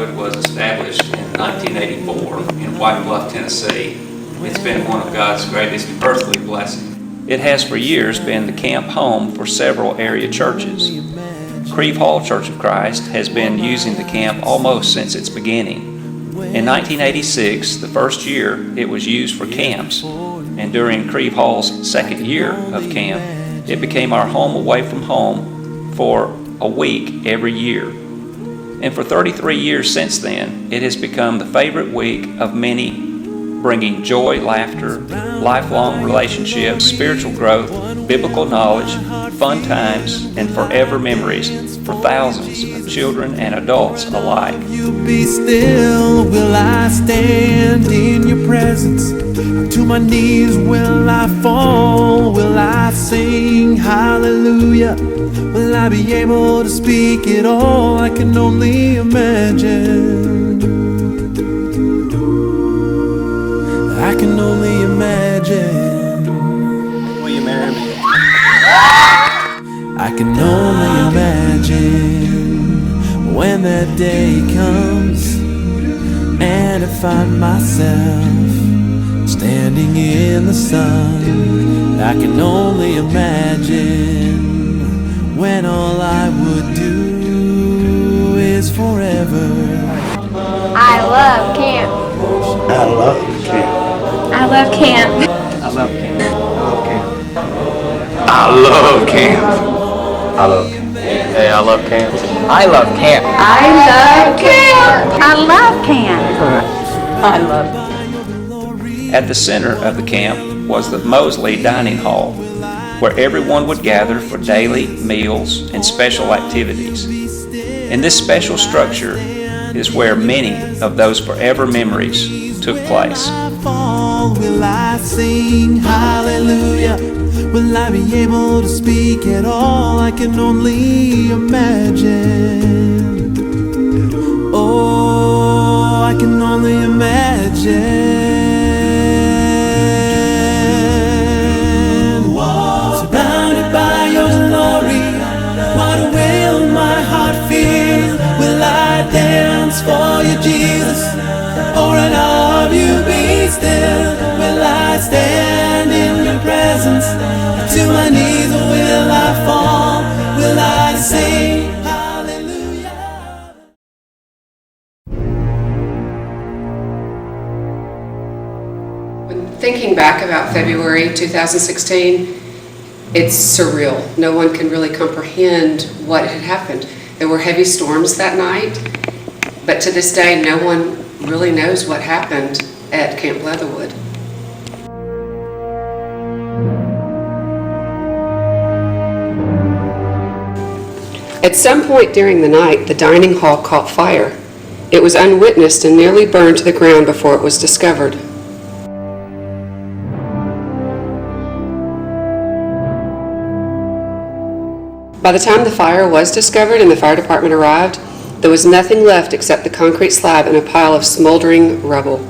Leatherwood was established in 1984 in White Bluff, Tennessee. It's been one of God's greatest earthly blessings. It has for years been the camp home for several area churches. Creve Hall Church of Christ has been using the camp almost since its beginning. In 1986, the first year, it was used for camps, and during Creve Hall's second year of camp, it became our home away from home for a week every year. And for 33 years since then, it has become the favorite week of many, bringing joy, laughter, lifelong relationships, spiritual growth, biblical knowledge, fun times, and forever memories for thousands of children and adults alike. You be still, will I stand in your presence? To my knees will I fall? Will I sing hallelujah? Will I be able to speak it all? I can only imagine. I can only imagine. Will you marry me? I can only imagine when that day comes and I find myself standing in the sun. I can only imagine when all I would do is forever. I love camp. I love camp. I love camp. I love camp. I love camp. I love camp. Hey, I love camp. I love camp. I love camp. I love camp. I love camp. At the center of the camp was the Mosely Dining Hall, where everyone would gather for daily meals and special activities. In this special structure is where many of those forever memories took place. Will I sing hallelujah? Will I be able to speak at all? I can only imagine. Oh, I can only imagine. Surrounded by your glory, what will my heart feel? Will I dance for you, Jesus? Or in awe of you be still? Will I stand in your presence? To my knees will I fall? Will I sing hallelujah? When thinking back about February 2016, it's surreal. No one can really comprehend what had happened. There were heavy storms that night, but to this day, no one really knows what happened at Camp Leatherwood. At some point during the night, the dining hall caught fire. It was unwitnessed and nearly burned to the ground before it was discovered. By the time the fire was discovered and the fire department arrived, there was nothing left except the concrete slab and a pile of smoldering rubble.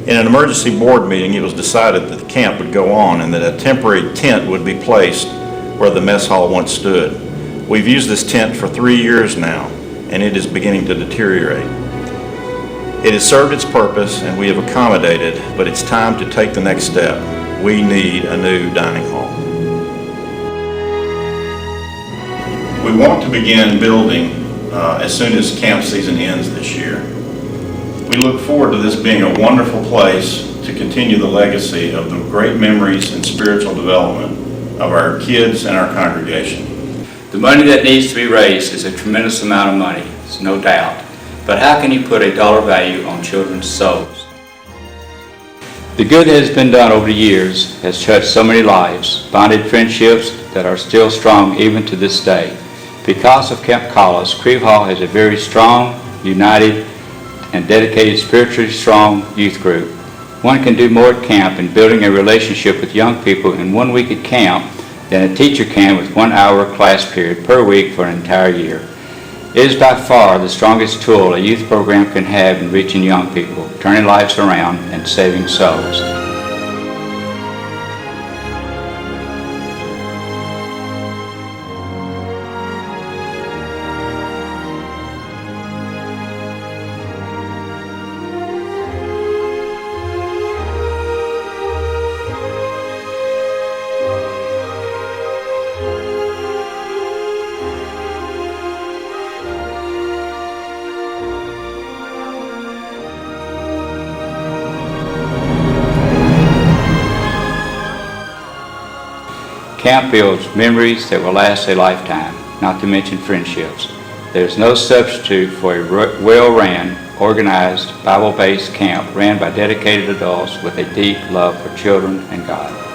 In an emergency board meeting, it was decided that the camp would go on and that a temporary tent would be placed where the mess hall once stood. We've used this tent for 3 years now, and it is beginning to deteriorate. It has served its purpose and we have accommodated, but it's time to take the next step. We need a new dining hall. We want to begin building as soon as camp season ends this year. We look forward to this being a wonderful place to continue the legacy of the great memories and spiritual development of our kids and our congregation. The money that needs to be raised is a tremendous amount of money, it's no doubt. But how can you put a dollar value on children's souls? The good that has been done over the years has touched so many lives, bonded friendships that are still strong even to this day. Because of Camp Collis, Creve Hall has a very strong, united, and dedicated, spiritually strong youth group. One can do more at camp in building a relationship with young people in 1 week at camp than a teacher can with 1 hour class period per week for an entire year. It is by far the strongest tool a youth program can have in reaching young people, turning lives around, and saving souls. Camp builds memories that will last a lifetime, not to mention friendships. There's no substitute for a well-ran, organized, Bible-based camp ran by dedicated adults with a deep love for children and God.